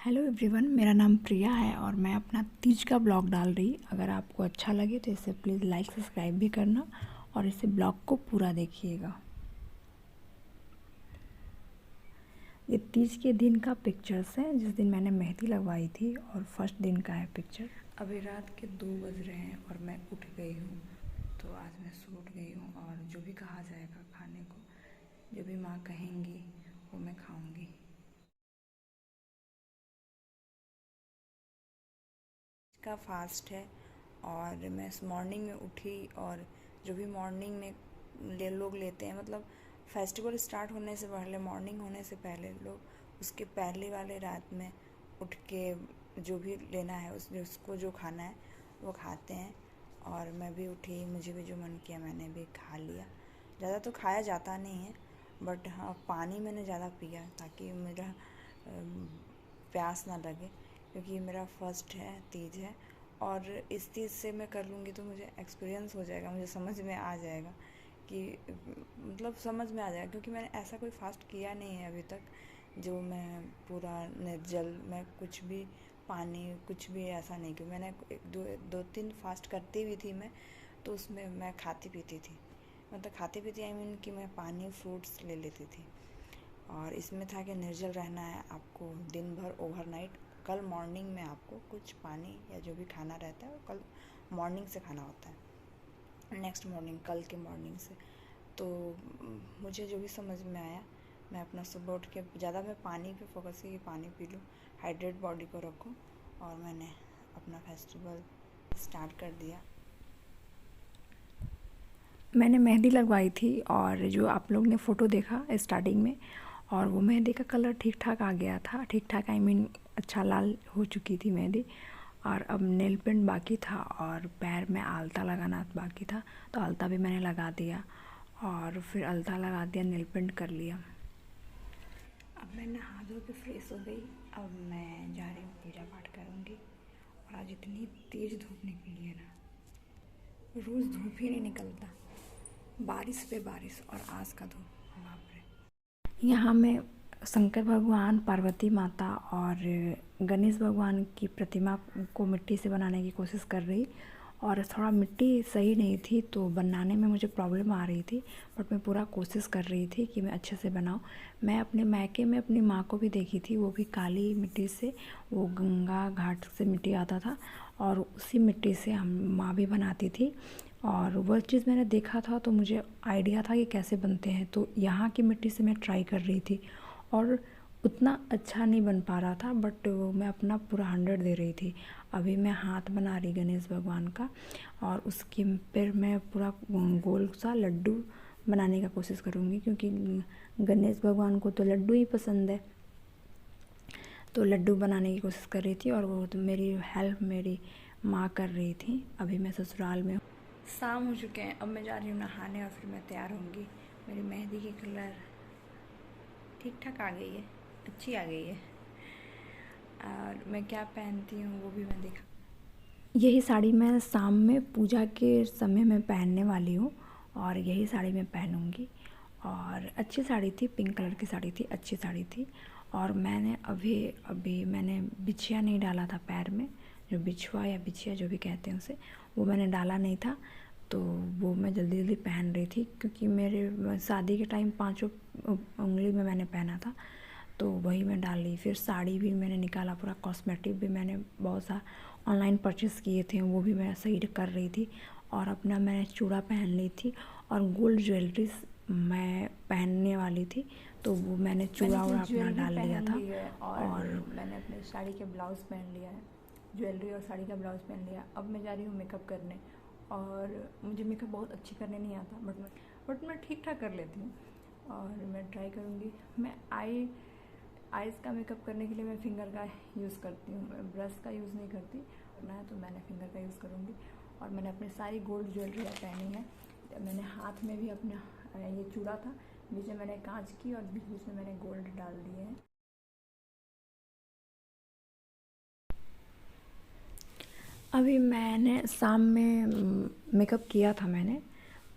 Hello everyone, मेरा नाम प्रिया है और मैं अपना तीज का ब्लॉग डाल रही। अगर आपको अच्छा लगे तो इसे प्लीज़ लाइक सब्सक्राइब भी करना और इसे ब्लॉग को पूरा देखिएगा। ये तीज के दिन का पिक्चर्स है जिस दिन मैंने मेहंदी लगवाई थी और फर्स्ट दिन का है पिक्चर। अभी रात के 2 बज रहे हैं और मैं उठ गई हूँ। तो आज मैं सो उठ गई हूँ और जो भी कहा जाएगा खाने को, जो भी माँ कहेंगी वो मैं खाऊँगी। का फास्ट है और मैं इस मॉर्निंग में उठी और जो भी मॉर्निंग में लोग लेते हैं, मतलब फेस्टिवल स्टार्ट होने से पहले, मॉर्निंग होने से पहले लोग उसके पहले वाले रात में उठ के जो भी लेना है उसको जो खाना है वो खाते हैं। और मैं भी उठी, मुझे भी जो मन किया मैंने भी खा लिया। ज़्यादा तो खाया जाता नहीं है बट हाँ, पानी मैंने ज़्यादा पिया ताकि मेरा प्यास ना लगे, क्योंकि ये मेरा फर्स्ट है, तीज है। और इस तीज से मैं कर लूँगी तो मुझे एक्सपीरियंस हो जाएगा, मुझे समझ में आ जाएगा कि मतलब समझ में आ जाएगा, क्योंकि मैंने ऐसा कोई फास्ट किया नहीं है अभी तक जो मैं पूरा निर्जल, मैं कुछ भी पानी कुछ भी ऐसा नहीं। कि मैंने दो तीन फास्ट करती भी थी मैं, तो उसमें मैं खाती पीती थी, मतलब खाती पीती आई मीन कि मैं पानी फ्रूट्स ले लेती थी। और इसमें था कि निर्जल रहना है आपको दिन भर, ओवरनाइट। कल मॉर्निंग में आपको कुछ पानी या जो भी खाना रहता है वो कल मॉर्निंग से खाना होता है, नेक्स्ट मॉर्निंग, कल के मॉर्निंग से। तो मुझे जो भी समझ में आया, मैं अपना सुबह उठ के ज़्यादा मैं पानी पे फोकस की, पानी पी लूँ, हाइड्रेट बॉडी को रखूँ। और मैंने अपना फेस्टिवल स्टार्ट कर दिया। मैंने मेहंदी लगवाई थी और जो आप लोग ने फ़ोटो देखा स्टार्टिंग में, और वो मेहंदी का कलर ठीक ठाक आ गया था, ठीक ठाक आई मीन अच्छा लाल हो चुकी थी मेहंदी। और अब नेल पेंट बाकी था और पैर में आलता लगाना बाकी था, तो आलता भी मैंने लगा दिया और फिर आलता लगा दिया, नेल पेंट कर लिया। अब मैं नहा धो के फ्रेश हो गई। अब मैं जा रही हूँ पूजा पाठ करूँगी। और आज इतनी तेज़ धूप निकली है ना, रोज़ धूप ही नहीं निकलता, बारिश पे बारिश और आज का धूप, बाप रे। यहाँ मैं शंकर भगवान, पार्वती माता और गणेश भगवान की प्रतिमा को मिट्टी से बनाने की कोशिश कर रही, और थोड़ा मिट्टी सही नहीं थी तो बनाने में मुझे प्रॉब्लम आ रही थी, बट मैं पूरा कोशिश कर रही थी कि मैं अच्छे से बनाऊं। मैं अपने मायके में अपनी माँ को भी देखी थी, वो भी काली मिट्टी से, वो गंगा घाट से मिट्टी आता था और उसी मिट्टी से हम माँ भी बनाती थी। और वह चीज़ मैंने देखा था तो मुझे आइडिया था कि कैसे बनते हैं, तो यहाँ की मिट्टी से मैं ट्राई कर रही थी और उतना अच्छा नहीं बन पा रहा था, बट मैं अपना पूरा 100 दे रही थी। अभी मैं हाथ बना रही गणेश भगवान का और उसके फिर मैं पूरा गोल सा लड्डू बनाने का कोशिश करूँगी, क्योंकि गणेश भगवान को तो लड्डू ही पसंद है। तो लड्डू बनाने की कोशिश कर रही थी और वो तो मेरी हेल्प मेरी माँ कर रही थी। अभी मैं ससुराल में हूँ, शाम हो चुके हैं, अब मैं जा रही हूँ नहाने और फिर मैं तैयार होंगी। मेरी मेहंदी की कलर ठीक ठाक आ गई है, अच्छी आ गई है। और मैं क्या पहनती हूँ वो भी मैं देखा। यही साड़ी मैं शाम में पूजा के समय में पहनने वाली हूँ और यही साड़ी मैं पहनूँगी। और अच्छी साड़ी थी, पिंक कलर की साड़ी थी, अच्छी साड़ी थी। और मैंने अभी अभी मैंने बिछिया नहीं डाला था पैर में, जो बिछुआ या बिछिया जो भी कहते हैं उसे, वो मैंने डाला नहीं था। तो वो मैं जल्दी जल्दी पहन रही थी, क्योंकि मेरे शादी के टाइम 5 उंगली में मैंने पहना था, तो वही मैं डाल ली। फिर साड़ी भी मैंने निकाला, पूरा कॉस्मेटिक भी मैंने बहुत सा ऑनलाइन परचेस किए थे, वो भी मैं सही कर रही थी। और अपना मैंने चूड़ा पहन ली थी और गोल्ड ज्वेलरीज मैं पहनने वाली थी, तो वो मैंने चूड़ा वूड़ा अपना डाल लिया था। और मैंने अपने साड़ी के ब्लाउज़ पहन लिया है, ज्वेलरी और साड़ी का ब्लाउज़ पहन लिया। अब मैं जा रही हूँ मेकअप करने, और मुझे मेकअप बहुत अच्छी करने नहीं आता, बट मैं ठीक ठाक कर लेती हूँ और मैं ट्राई करूँगी। मैं आइज़ का मेकअप करने के लिए मैं फिंगर का यूज़ करती हूँ, मैं ब्रश का यूज़ नहीं करती। करना है तो मैंने फिंगर का यूज़ करूँगी। और मैंने अपनी सारी गोल्ड ज्वेलरी पहनी है। मैंने हाथ में भी अपना ये चूड़ा था, बीच में मैंने कांच की और बीच बीच में मैंने गोल्ड डाल दिए हैं। अभी मैंने शाम में मेकअप किया था मैंने,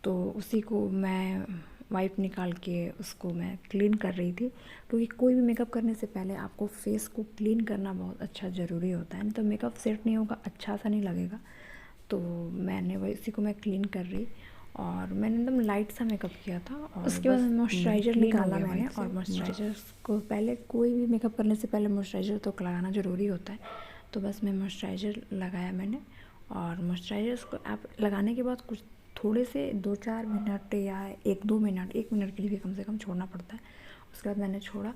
तो उसी को मैं वाइप निकाल के उसको मैं क्लीन कर रही थी, क्योंकि कोई भी मेकअप करने से पहले आपको फेस को क्लीन करना बहुत अच्छा ज़रूरी होता है, नहीं तो मेकअप सेट नहीं होगा, अच्छा सा नहीं लगेगा। तो मैंने वही इसी को मैं क्लीन कर रही, और मैंने एकदम लाइट सा मेकअप किया था। और उसके बाद मॉइस्चराइज़र निकाला मैंने, और मॉइस्चराइज़र को पहले कोई भी मेकअप करने से पहले मॉइस्चराइज़र तो लगाना ज़रूरी होता है। तो बस मैं मॉइस्चराइज़र लगाया मैंने, और मॉइस्चराइज़र को आप लगाने के बाद कुछ थोड़े से 2-4 मिनट या 1-2 मिनट, 1 मिनट के लिए भी कम से कम छोड़ना पड़ता है। उसके बाद मैंने छोड़ा।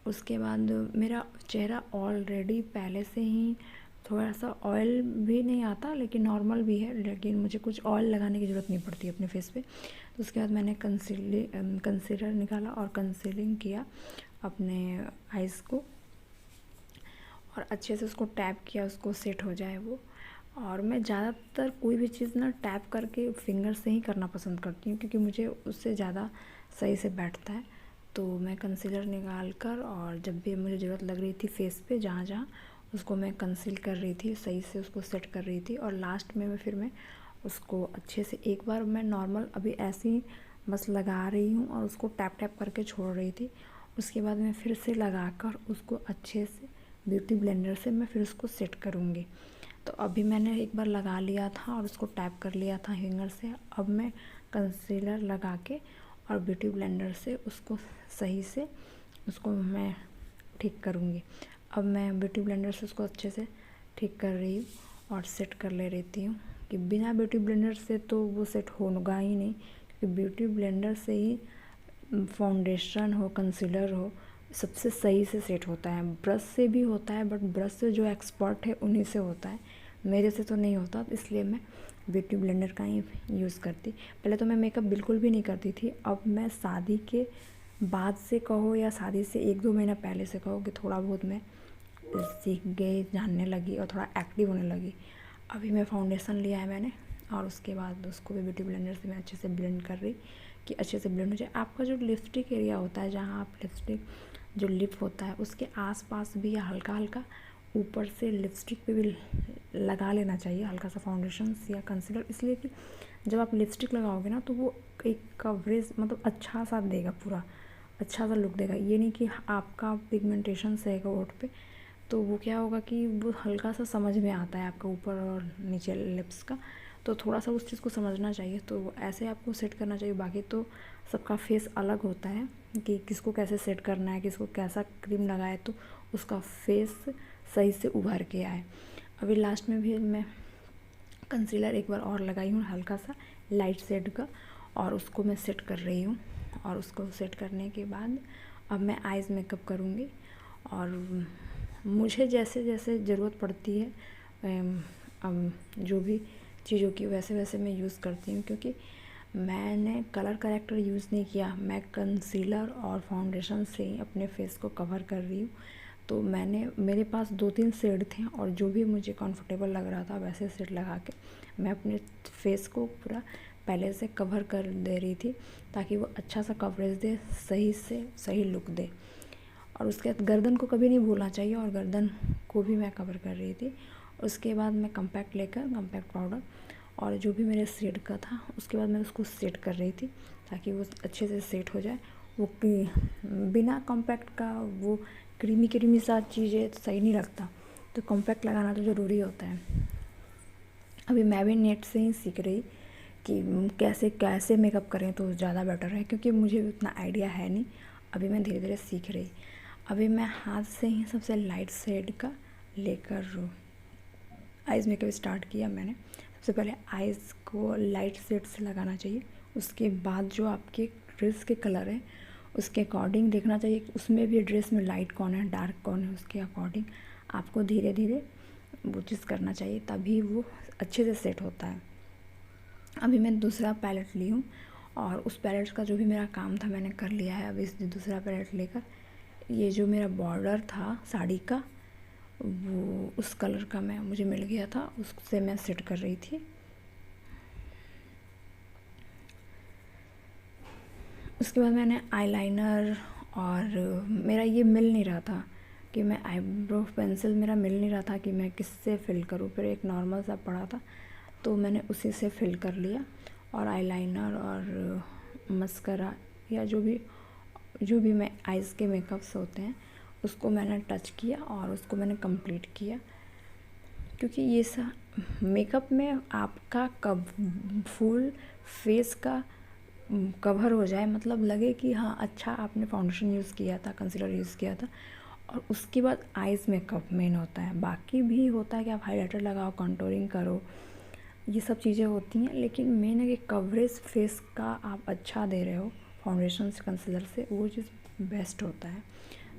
उसके बाद मेरा चेहरा ऑलरेडी पहले से ही थोड़ा सा ऑयल भी नहीं आता, लेकिन नॉर्मल भी है, लेकिन मुझे कुछ ऑयल लगाने की ज़रूरत नहीं पड़ती अपने फेस पे। तो उसके बाद मैंने कंसीलर निकाला और कंसीलिंग किया अपने आइज़ को, और अच्छे से उसको टैप किया, उसको सेट हो जाए वो। और मैं ज़्यादातर कोई भी चीज़ ना टैप करके फिंगर से ही करना पसंद करती हूँ, क्योंकि मुझे उससे ज़्यादा सही से बैठता है। तो मैं कंसीलर निकाल कर, और जब भी मुझे ज़रूरत लग रही थी फेस पे जहाँ जहाँ, उसको मैं कंसील कर रही थी, सही से उसको सेट कर रही थी। और लास्ट में फिर मैं उसको अच्छे से एक बार मैं नॉर्मल अभी ऐसे ही बस लगा रही हूँ और उसको टैप टैप करके छोड़ रही थी। उसके बाद मैं फिर से लगा कर उसको अच्छे से ब्यूटी ब्लेंडर से मैं फिर उसको सेट करूँगी। तो अभी मैंने एक बार लगा लिया था और उसको टैप कर लिया था फिंगर से। अब मैं कंसीलर लगा के और ब्यूटी ब्लेंडर से उसको सही से उसको मैं ठीक करूँगी। अब मैं ब्यूटी ब्लेंडर से उसको अच्छे से ठीक कर रही हूँ और सेट कर ले रहती हूँ, कि बिना ब्यूटी ब्लेंडर से तो वो सेट होगा ही नहीं, क्योंकि ब्यूटी ब्लेंडर से ही फाउंडेशन हो, कंसीलर हो, सबसे सही से सेट होता है। ब्रश से भी होता है, बट ब्रश से जो एक्सपर्ट है उन्हीं से होता है, मेरे से तो नहीं होता। इसलिए मैं ब्यूटी ब्लेंडर का ही यूज़ करती। पहले तो मैं मेकअप बिल्कुल भी नहीं करती थी, अब मैं शादी के बाद से कहो या शादी से 1-2 महीना पहले से कहो कि थोड़ा बहुत मैं सीख गई, जानने लगी और थोड़ा एक्टिव होने लगी। अभी मैं फाउंडेशन लिया है मैंने, और उसके बाद उसको भी ब्यूटी ब्लेंडर से मैं अच्छे से ब्लेंड कर रही, कि अच्छे से ब्लेंड हो जाए। आपका जो लिपस्टिक एरिया होता है, जहाँ आप लिपस्टिक जो लिप होता है उसके आसपास भी या हल्का हल्का ऊपर से लिपस्टिक पे भी लगा लेना चाहिए हल्का सा फाउंडेशन या कंसीलर, इसलिए कि जब आप लिपस्टिक लगाओगे ना तो वो एक कवरेज मतलब अच्छा सा देगा, पूरा अच्छा सा लुक देगा। ये नहीं कि आपका पिगमेंटेशन रहेगा होठ पे, तो वो क्या होगा कि वो हल्का सा समझ में आता है आपका ऊपर और नीचे लिप्स का, तो थोड़ा सा उस चीज़ को समझना चाहिए। तो ऐसे आपको सेट करना चाहिए। बाकी तो सबका फेस अलग होता है कि किसको कैसे सेट करना है, किसको कैसा क्रीम लगाए तो उसका फेस सही से उभर के आए। अभी लास्ट में भी मैं कंसीलर एक बार और लगाई हूँ हल्का सा लाइट शेड का, और उसको मैं सेट कर रही हूँ। और उसको सेट करने के बाद अब मैं आइज़ मेकअप करूँगी, और मुझे जैसे जैसे ज़रूरत पड़ती है जो भी चीज़ों की, वैसे वैसे मैं यूज़ करती हूँ, क्योंकि मैंने कलर करेक्टर यूज़ नहीं किया, मैं कंसीलर और फाउंडेशन से ही अपने फेस को कवर कर रही हूँ। तो मेरे पास 2-3 शेड थे, और जो भी मुझे कंफर्टेबल लग रहा था वैसे शेड लगा के मैं अपने फेस को पूरा पहले से कवर कर दे रही थी, ताकि वो अच्छा सा कवरेज दे, सही से सही लुक दे। और उसके बाद गर्दन को कभी नहीं भूलना चाहिए, और गर्दन को भी मैं कवर कर रही थी। उसके बाद मैं कॉम्पैक्ट लेकर, कॉम्पैक्ट पाउडर और जो भी मेरे शेड का था, उसके बाद मैं उसको सेट कर रही थी, ताकि वो अच्छे से सेट हो जाए। वो बिना कॉम्पैक्ट का वो क्रीमी क्रीमी सा चीज़ें सही नहीं लगता, तो कॉम्पैक्ट लगाना तो ज़रूरी होता है। अभी मैं भी नेट से ही सीख रही कि कैसे कैसे मेकअप करें तो ज़्यादा बेटर है, क्योंकि मुझे उतना आइडिया है नहीं, अभी मैं धीरे धीरे सीख रही। अभी मैं हाथ से ही सबसे लाइट शेड का लेकर आइज़ मेकअप स्टार्ट किया मैंने। सबसे पहले आइज़ को लाइट शेड से लगाना चाहिए, उसके बाद जो आपके ड्रेस के कलर है उसके अकॉर्डिंग देखना चाहिए कि उसमें भी ड्रेस में लाइट कौन है डार्क कौन है, उसके अकॉर्डिंग आपको धीरे धीरे वो चीज़ करना चाहिए, तभी वो अच्छे से सेट होता है। अभी मैं दूसरा पैलेट ली हूँ, और उस पैलेट का जो भी मेरा काम था मैंने कर लिया है। अभी दूसरा पैलेट लेकर ये जो मेरा बॉर्डर था साड़ी का, वो उस कलर का मुझे मिल गया था, उससे मैं सेट कर रही थी। उसके बाद मैंने आईलाइनर, और मेरा ये मिल नहीं रहा था कि मैं आईब्रो पेंसिल मेरा मिल नहीं रहा था कि मैं किससे फिल करूँ, फिर एक नॉर्मल सा पड़ा था तो मैंने उसी से फिल कर लिया। और आईलाइनर और मस्करा या जो भी मैं आइज़ के मेकअप्स होते हैं उसको मैंने टच किया और उसको मैंने कंप्लीट किया, क्योंकि ये सब मेकअप में आपका फुल फेस का कवर हो जाए, मतलब लगे कि हाँ अच्छा आपने फाउंडेशन यूज़ किया था, कंसीलर यूज़ किया था, और उसके बाद आइज़ मेकअप मेन होता है। बाकी भी होता है कि आप हाइलाइटर लगाओ, कंटूरिंग करो, ये सब चीज़ें होती हैं, लेकिन मेन है कि कवरेज फेस का आप अच्छा दे रहे हो फाउंडेशन से, कंसीलर से, वो चीज़ बेस्ट होता है।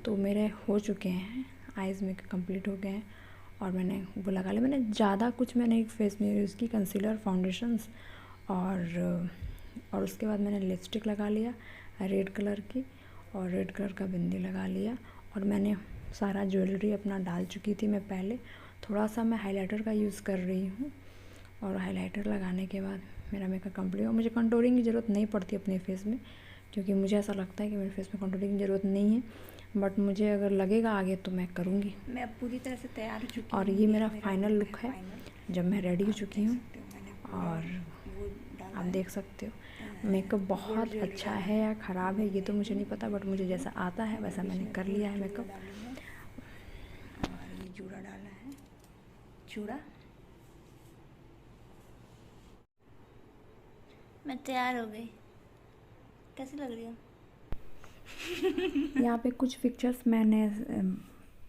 तो मेरे हो चुके हैं, आइज़ में कंप्लीट हो गए हैं और मैंने वो लगा लिया। मैंने ज़्यादा कुछ मैंने एक फेस में यूज़ की, कंसीलर, फाउंडेशंस और उसके बाद मैंने लिपस्टिक लगा लिया रेड कलर की, और रेड कलर का बिंदी लगा लिया, और मैंने सारा ज्वेलरी अपना डाल चुकी थी मैं पहले। थोड़ा सा मैं हाइलाइटर का यूज़ कर रही हूँ, और हाइलाइटर लगाने के बाद मेरा मेकअप कंप्लीट। और मुझे कंटूरिंग की ज़रूरत नहीं पड़ती अपने फेस में, क्योंकि मुझे ऐसा लगता है कि मेरे फेस में कंटूरिंग की ज़रूरत नहीं है, बट मुझे अगर लगेगा आगे तो मैं करूँगी। मैं अब पूरी तरह से तैयार हो चुकी हूँ और ये मेरा फाइनल लुक है जब मैं रेडी हो चुकी हूँ। और आप देख सकते हो मेकअप बहुत अच्छा है या ख़राब है ये तो मुझे नहीं पता, बट मुझे जैसा आता है वैसा मैंने कर लिया है मेकअप। और ये चूड़ा डाला है, चूड़ा। मैं तैयार हो गई, कैसी लग रही हूँ? यहाँ पे कुछ पिक्चर्स मैंने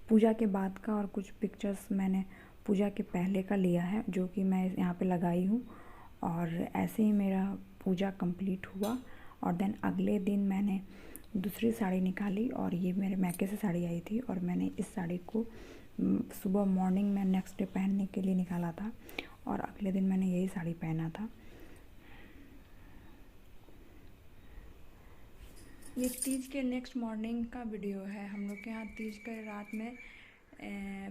पूजा के बाद का और कुछ पिक्चर्स मैंने पूजा के पहले का लिया है, जो कि मैं यहाँ पे लगाई हूँ। और ऐसे ही मेरा पूजा कंप्लीट हुआ, और देन अगले दिन मैंने दूसरी साड़ी निकाली, और ये मेरे मैके से साड़ी आई थी, और मैंने इस साड़ी को सुबह मॉर्निंग में नेक्स्ट डे पहनने के लिए निकाला था, और अगले दिन मैंने यही साड़ी पहना था। ये तीज के नेक्स्ट मॉर्निंग का वीडियो है। हम लोग के यहाँ तीज के रात में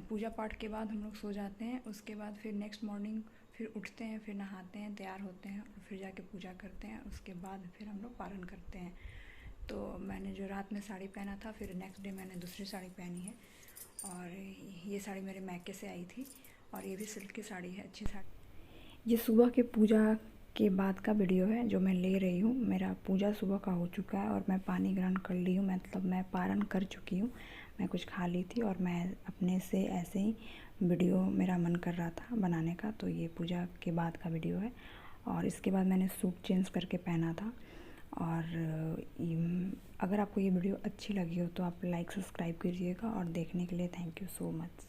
पूजा पाठ के बाद हम लोग सो जाते हैं, उसके बाद फिर नेक्स्ट मॉर्निंग फिर उठते हैं, फिर नहाते हैं, तैयार होते हैं, और फिर जाके पूजा करते हैं, उसके बाद फिर हम लोग पारण करते हैं। तो मैंने जो रात में साड़ी पहना था, फिर नेक्स्ट डे मैंने दूसरी साड़ी पहनी है, और ये साड़ी मेरे मैके से आई थी, और ये भी सिल्क की साड़ी है, अच्छी साड़ी। ये सुबह के पूजा के बाद का वीडियो है जो मैं ले रही हूँ। मेरा पूजा सुबह का हो चुका है और मैं पानी ग्रहण कर ली हूँ, मतलब मैं पारण कर चुकी हूँ। मैं कुछ खा ली थी और मैं अपने से ऐसे ही वीडियो मेरा मन कर रहा था बनाने का, तो ये पूजा के बाद का वीडियो है। और इसके बाद मैंने सूट चेंज करके पहना था। और अगर आपको ये वीडियो अच्छी लगी हो तो आप लाइक सब्सक्राइब कीजिएगा, और देखने के लिए थैंक यू सो मच।